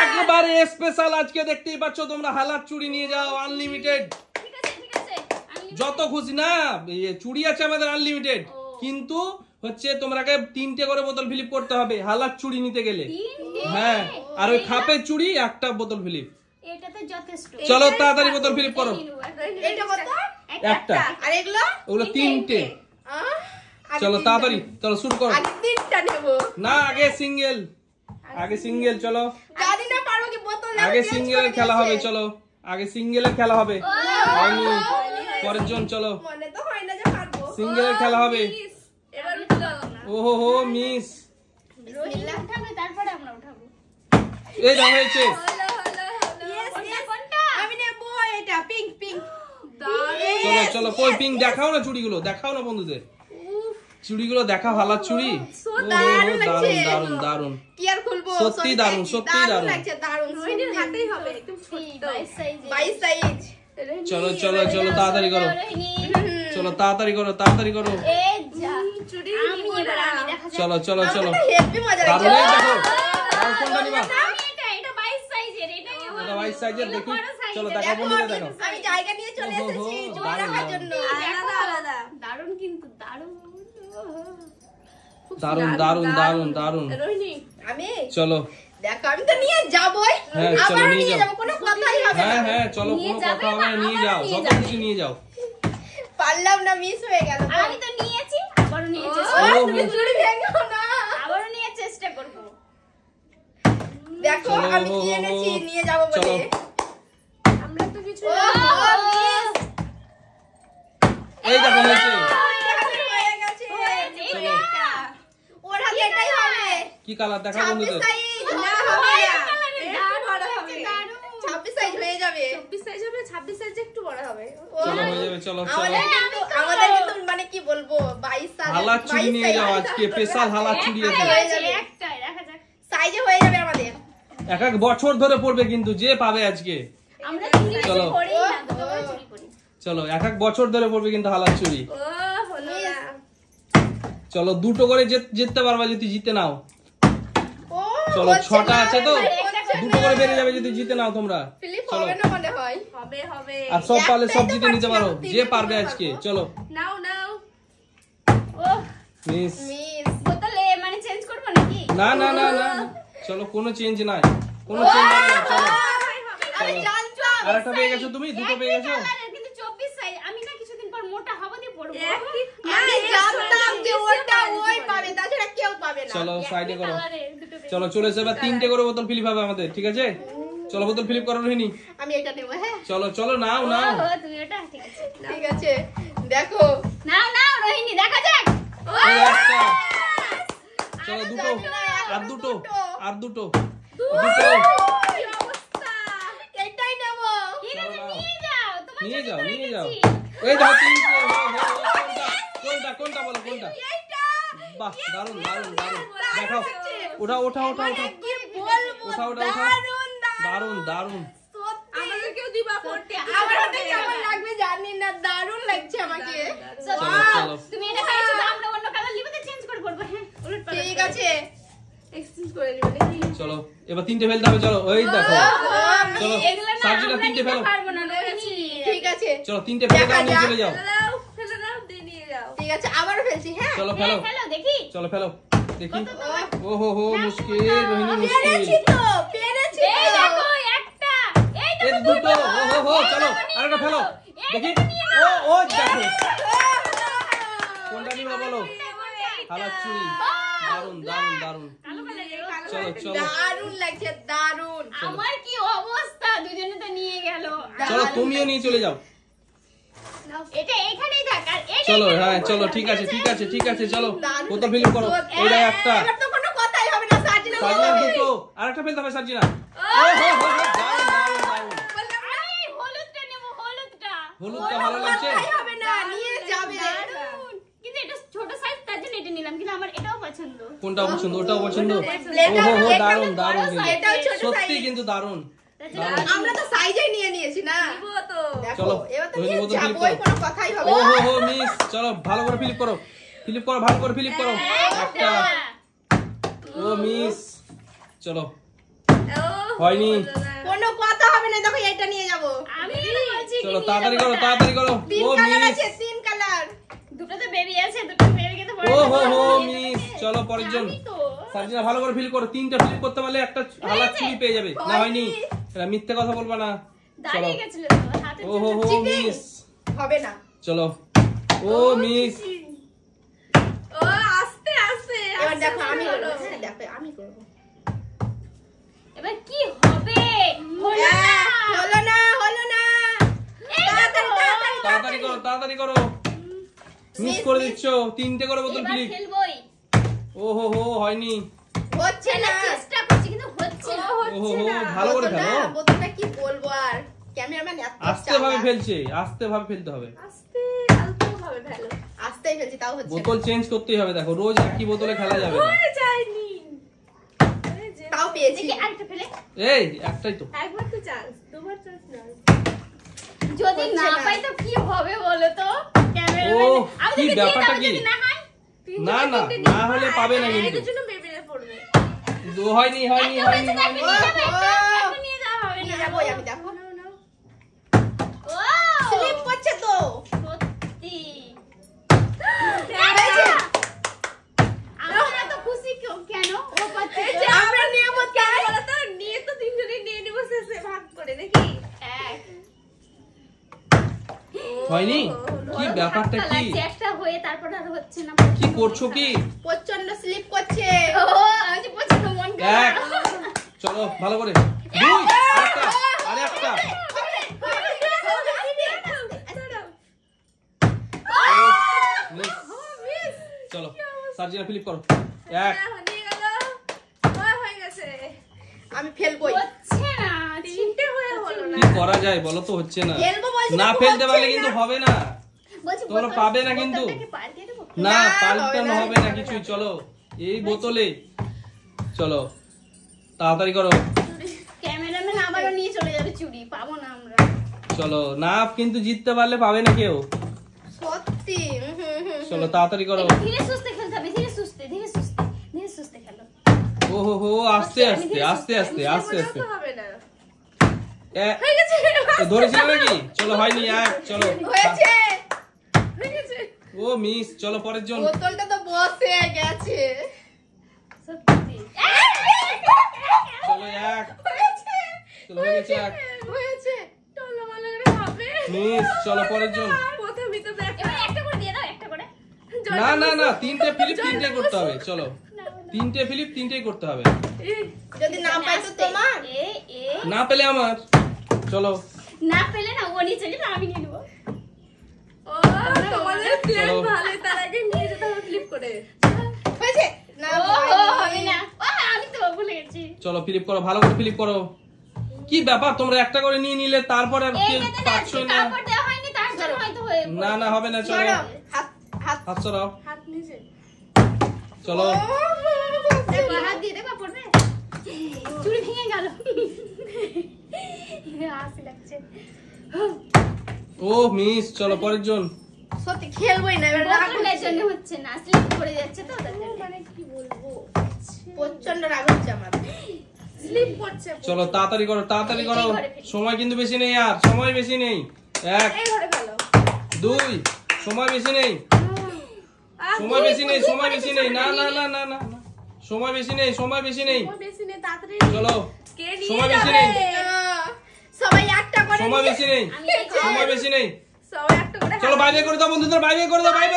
একবারে স্পেশাল আজকে দেখতেই পাচ্ছ তোমরা হালাত চুড়ি নিয়ে যাও আনলিমিটেড। যত খুশি না চুড়ি আছে আমাদের আনলিমিটেড, কিন্তু হচ্ছে তোমাকে 3টে করে বোতল ফিলিপ করতে হবে হালাত চুড়ি নিতে গেলে। হ্যাঁ, আর ওই খাপের চুড়ি একটা বোতল ফিলিপ। চলো তাড়াতাড়ি বোতল ফিলিপ করো। একটা আর এগুলো ওগুলো 3টে। চলো তাড়াতাড়ি, চলো শুরু করো। আগে 3টা নেব না, আগে সিঙ্গেল চলো জানি না পারবো কি বোতল আগে সিঙ্গেলের খেলা হবে। চলো আগে সিঙ্গেলের খেলা হবে, পরের জন। চলো মনে তো হয় না যে পারবো। সিঙ্গেলের খেলা হবে। এবার উঠলো ওহো হো মিস, বিসমিল্লাহ উঠাবে তারপরে আমরা উঠাবো। এই যা হয়েছে। আমি নেব এটা পিঙ্ক পিঙ্ক। চলো চলো কই পিঙ্ক দেখাও না, চুড়িগুলো দেখাও না বন্ধুদের, চুড়িগুলো দেখাও হালাত চুড়ি। দারুন দারুন দারুন, কি আর খুলবো, সত্যি দারুন, সত্যি দারুন লাগছে, দারুন। রোহিণীর হাতেই হবে একদম ছোট 22 সাইজ। চলো চলো চলো তাড়াতাড়ি করো, চলো তাড়াতাড়ি করো, তাড়াতাড়ি করো। চুড়ি আমি এবার আমি দেখা যাক। চলো চলো চলো হেভি মজা দারুন। লাগছে। এই দেখো আর কোনটা নিবা? এটা 22 সাইজের, এটাই নেব। এটা 22 সাইজের দেখি। চলো দেখাও বন্ধুরা, দেখাও। আমি জায়গা নিয়ে চলে এসেছি জোড়া রাখার জন্য। আলাদা আলাদা দারুন, কিন্তু দারুন দারুন দারুন দারুন দারুন। রোহিণী আমি চলো দেখো আমি তো নিয়ে যাবই। হ্যাঁ, চলো, আবার নিয়ে নিয়ে যাও। যাব, কোনো কথাই হবে না। হ্যাঁ হ্যাঁ চলো, কোনো কথা হবে না, নিয়ে যাও, সব কিছু নিয়ে যাও। পারলাম না, মিস হয়ে গেল। আমি তো নিয়েছি, আবারও নিয়ে চেষ্টা ও, তুমি চুড়ি ভেঙো না। আবারও নিয়ে চেষ্টা করব। দেখো চলো, আমি কি এনেছি নিয়ে যাব চলো। বলে। আমরা তো কিছু মিস এই দেখো হয়েছে। হয়ে গেছে। চলো। ওর হাতে এটাই হবে। কি কালার দেখাও 26 বন্ধুদের। সাইজ না হবে না। একটু বড় হবে। 26 সাইজ হয়ে যাবে। 26 সাইজ হবে, 26 সাইজ একটু বড় হবে। চলো হয়ে যাবে, চলো চলো। আমাদের কিন্তু মানে কি বলবো 22 সাইজ। হালাত চুড়ি নিয়ে যাও আজকে, স্পেশাল হালাত চুড়ি আছে। একটাই দেখা যাক। সাইজে হয়ে যাবে আমাদের। এক এক বছর ধরে পড়বে কিন্তু যে পাবে আজকে। আমরা চুরি চলো। করি না, দুটো চুরি করি। চলো এক এক বছর ধরে পড়বে কিন্তু হালাত চুড়ি। ও হলো না। চলো দুটো করে জিততে পারবা যদি জিতে নাও। ও চলো হচ্ছে 6টা না, আছে তো, হচ্ছে দুটো না। করে বেড়ে যাবে যদি জিতে নাও তোমরা। ফিলিপ চলো হবে না মনে হয়। হবে হবে। আর সব পারলে সব একটাই তো জিতে নিতে পারছি পারো, না, যে তিনটে পারবে করতে আজকে। পারবো। চলো নাও নাও। ও মিস। মিস বোতলে মানে চেঞ্জ করব নাকি? না না না না, চলো কোনো চেঞ্জ নাই, কোনো চেঞ্জ নাই। চলো আরে জানছো আর একটা পেয়ে গেছো তুমি, দুটো পেয়ে গেছো। কালারের কিন্তু 24 সাইজ। আমি না কিছুদিন পর মোটা হব দিয়ে পড়ব। আমি জানতাম যে ওটা ওই পাবে, তাছাড়া কেউ পাবে না। চলো সাইডে করো। কালারের দুটো পেয়ে চলো চলে এসে এবার 3টে করে বোতল ফিলিপ হবে আমাদের, ঠিক আছে? চলো বোতল ফিলিপ করো রোহিণী। আমি এটা নেব। হ্যাঁ চলো চলো নাও নাও। ও তুমি ওটা ঠিক আছে। ঠিক আছে। দেখো নাও নাও রোহিণী দেখা যাক। এই একটা। চলো দুটো আর দুটো আর দুটো দুটো। কি অবস্থা, এটাই নেব। ঠিক আছে নিয়ে যাও। তোমার নিয়ে জন্য যাও করে নিয়ে যাও। দিচ্ছি। এই দেখো 3টে। কোনটা কোনটা বলো কোনটা? এইটা বাহ দারুন দারুন দারুন। দেখাও ওঠা ওঠা ওঠা ওঠা কি বলবো, ওঠা ওঠা ওঠা। দারুন দারুন দারুন। সত্যি আমাদেরকেও দিবা করতে। আমার হাতে কেমন লাগবে জানি না, দারুন লাগছে আমাকে। চলো চলো তুমি এটা পেয়েছো তো আমরা অন্য কালার লিখে চেঞ্জ করে পড়বো। হ্যাঁ উলট পালট ঠিক আছে, এক্সচেঞ্জ করে নিব নাকি? চলো এবার 3টে ফেলতে হবে। চলো ওই দেখো। চলো এগুলো না সার্জিটা আমরা 3টে নিতে ফেলো। পারবো না রোহিণী। ঠিক আছে চলো 3টে ফেলে দাও, নিয়ে চলে যাও। ফেলে দাও দিয়ে নিয়ে যাও। ঠিক আছে আবারও ফেলছি। হ্যাঁ চলো হ্যাঁ ফেলো ফেলো দেখি। চলো ফেলো দেখি। কত তোমার? ও হো হো মুশকিল রোহিণী পেরেছি মুশকিল। তো, পেরেছি এই তো। দেখো একটা। এই এই দেখো দুটো। ও হো হো চলো আরেকটা ফেলো দেখি। ও ও দেখো কোনটা নিবা বলো। হালাত চুড়ি। দারুন দারুন দারুন। কালো কালারের। চলো চলো দারুন লাগছে, দারুন। আমার কি অবস্থা, দুজনে তো নিয়ে গেল। চলো তুমিও নিয়ে চলে যাও। এটা এখানেই থাক আর এটা চলো এখানে হ্যাঁ রাখো। চলো ঠিক আছে ঠিক আছে ঠিক আছে। চলো দারুণ বোতল ফিলিপ করো। এইটা একটা। এবার তো কোনো কথাই হবে না, সাজিনা সার্জিনা দুটো আরেকটা ফেলতে হবে সার্জিনা। ও হো হো হো, দারুন দারুন দারুন। আমি এই হলুদটা নেব, হলুদটা। হলুদটা ভালো লাগছে। কথাই হবে না, নিয়ে যাবে। দারুণ। কিন্তু এটা ছোট সাইজ, তার জন্য এটা নিলাম, কিন্তু আমার এটাও পছন্দ। কোনটা পছন্দ? ওটাও পছন্দ। ও এটা- হো হো এটা দারুন তো দারুন বড় কিন্তু। size, এটাও ছোট সত্যি size। কিন্তু দারুন। আমরা তো সাইজেই নিয়ে নিয়েছি না। দেখো, চলো, এবার তো রোহিণী নিয়ে বোতল ফিলিপ যাবোই, করো। কোনো কথাই হবে ও না। হো হো মিস। চলো ভালো করে ফিলিপ করো, ফিলিপ করো, ভালো করে ফিলিপ করো। একটা। ও মিস। চলো ও, হয়নি। হলো না। কোনো কথা হবে না, দেখো এটা নিয়ে যাবো। আমি এটা বলছি কি চলো নিয়ে তাড়াতাড়ি যাবো করো না। তাড়াতাড়ি করো তিন ও কালার মিস আছে, 3 কালার। দুটো তো বেবি আছে, দুটো বেবিকে তো বড় ও হো করতে হো হবে। মিস চলো পরের জন আমি তো সার্জিনা ভালো করে ফিল করো তিনটা ফিল করতে পারলে একটা হালাত চুরি পেয়ে যাবে না হয়নি এটা মিথ্যে কথা বলবা না চলো দাঁড়িয়ে গেছিল তো হাতে ও হো হো Cheating। মিস হবে না। চলো ও মিস ও আস্তে আস্তে এবার দেখো আমি করব। হ্যাঁ দেখো আমি করব। এবার কি হবে? হলো না। হলো না, হলো না। এই দেখো। তাড়াতাড়ি করো তাড়াতাড়ি করো মিস করে দিচ্ছ তিনটে করে বোতল এবার ফিলিপ খেলবই। ও হো হো হয়নি হচ্ছে না। চেষ্টা করছি কিন্তু হচ্ছে না। ও হো ভালো করে বোতলটা- ফেলো বোতলটা কি বলবো আর, ক্যামেরাম্যান এত আস্তে ভাবে ফেলছে আস্তে ভাবে ফেলতে হবে আস্তে অল্প ভাবে ফেলো। আস্তেই ফেলছি তাও হচ্ছে না। বোতল চেঞ্জ করতেই হবে দেখো রোজ একই বোতলে খেলা যাবে না হয়ে যায়নি। তাও পেয়েছি। দেখি আরেকটা ফেলে। এই একটাই তো একবার তো চান্স, দুবার চান্স নয়। যদি হচ্ছে না না। পাই তো কি হবে বলো তো? ক্যামেরাম্যান ও, আমি কি তোকে দিয়ে ব্যাপারটা দাও, কি? যদি না হয় না না না হলে পাবে না কিন্তু এটার জন্য বেবিরে পড়বে। হয়নি হয়নি হয়নি হয়নি একটা নিয়ে যাওয়া হবে নিয়ে না। যাবো আমি, দেখো। ও স্লিপ করছে তো। সত্যি হয়েছে। আমরা এত খুশি কেন? ও পাচ্ছে এই যে আমরা নিয়মত কেন বলো তো, নিয়ে তো তিনজনেই নিয়ে নিবো শেষে ভাগ করে নাকি? এক হয়নি কি ব্যাপারটা ধাক্কা কি লাগছে, একটা হয়ে তারপর আর হচ্ছে না। কি করছো কি প্রচন্ড স্লিপ করছে। ও আমি যে পছন্দ মন এক চলো ভালো করে দুই আরেকটা আরেকটা মিস। চলো সার্জিনা ফিলিপ করো এক আমি ফেলবই। হচ্ছে না। তিনটে হয়ে হলো না। কি করা যায় বলো তো হচ্ছে না ফেলবো বলছি না তো, ফেলতে হচ্ছে পারলে না। কিন্তু হবে না বলছি তোমরা বোতল- পাবে না কিন্তু। বোতলটাকে পাল্টে দেবো? না না, পাল্টানো হবে হবে না, না হবে কিছুই না। চলো এই বোতলে চলো তাড়াতাড়ি করো ক্যামেরাম্যান আবারও নিয়ে চলে যাবে চুরি, পাবো না আমরা। চলো না কিন্তু জিততে পারলে পাবে না কেউ সত্যি। চলো তাড়াতাড়ি করো একটু ধীরে সুস্থে খেলতে হবে, ধীরে সুস্থে ধীরে সুস্থে খেলো। ও হো হো আস্তে আস্তে আস্তে আস্তে আস্তে আস্তে হবে না। এ- হয়ে গেছে। এ, ধরেছিল নাকি চলো হয়নি এক চলো হয়েছে। হয়ে গেছে। ও মিস চলো পরের জন বোতলটা তো বসে গেছে। সত্যি চলো এক হয়েছে। চলো হয়ে গেছে এক হয়েছে। চলো ভালো করে হবে। মিস চলো পরের জন প্রথমেই তো ব্যাটা। এবার একটা করে দিয়ে দাও, একটা করে। না না না তিনটে ফিলিপ তিনটে করতে হবে চলো তিনটে ফিলিপ তিনটেই করতে হবে যদি না পাই তো তোমার। এ এ না পেলে আমার চলো না পেলে না ও নিয়ে চলে যাবে, আমি নিয়ে নেবো। ও তোমাদের প্ল্যান চলো। ভালো, তার আগে নিয়ে যেতে হবে ফ্লিপ করে। হয়েছে না ও হয়নি। হবে না। ও আমি তো ভুলে গেছি। চলো ফিলিপ করো ভালো করে ফিলিপ করো কি ব্যাপার তোমরা একটা করে নিয়ে নিলে তারপরে আর কেউ এইটাতে না পাচ্ছই না কাপড় দেওয়া হয়নি, তার জন্য হয়তো হয়ে না না হবে না চলো সরো, হাত হাত হাত সরাও হাত নিচে। চলো দেখো, হাত দিয়ে দেখো পড়বে। চুড়ি ভেঙে গেল। হাসি লাগছে। ও মিস চলো পরের জন সত্যি খেলবই না এবার রাগ বোতলের হচ্ছে। জন্য হচ্ছে না, স্লিপ করে যাচ্ছে তো তার জন্য। মানে কি বলবো, প্রচন্ড রাগ হচ্ছে আমার। স্লিপ করছে। চলো তাড়াতাড়ি করো তাড়াতাড়ি করো এই ঘরে ফেলি। সময় কিন্তু বেশি নেই আর সময় বেশি নেই এক এই ঘরে ফেলো। দুই সময় বেশি নেই সময় বেশি নেই সময় বেশি নেই না না না না না না। সময় বেশি নেই সময় বেশি নেই সময় বেশি নেই, তাড়াতাড়ি চলো কে নিয়ে সময় বেশি যাবে? নেই। সবাই একটা করে সময় নিয়ে- বেশি নেই আমি এই সময় বেশি নেই সবাই একটা করে চলো বাইরে করে দাও বন্ধুদের বাইরে করে দাও বাইরে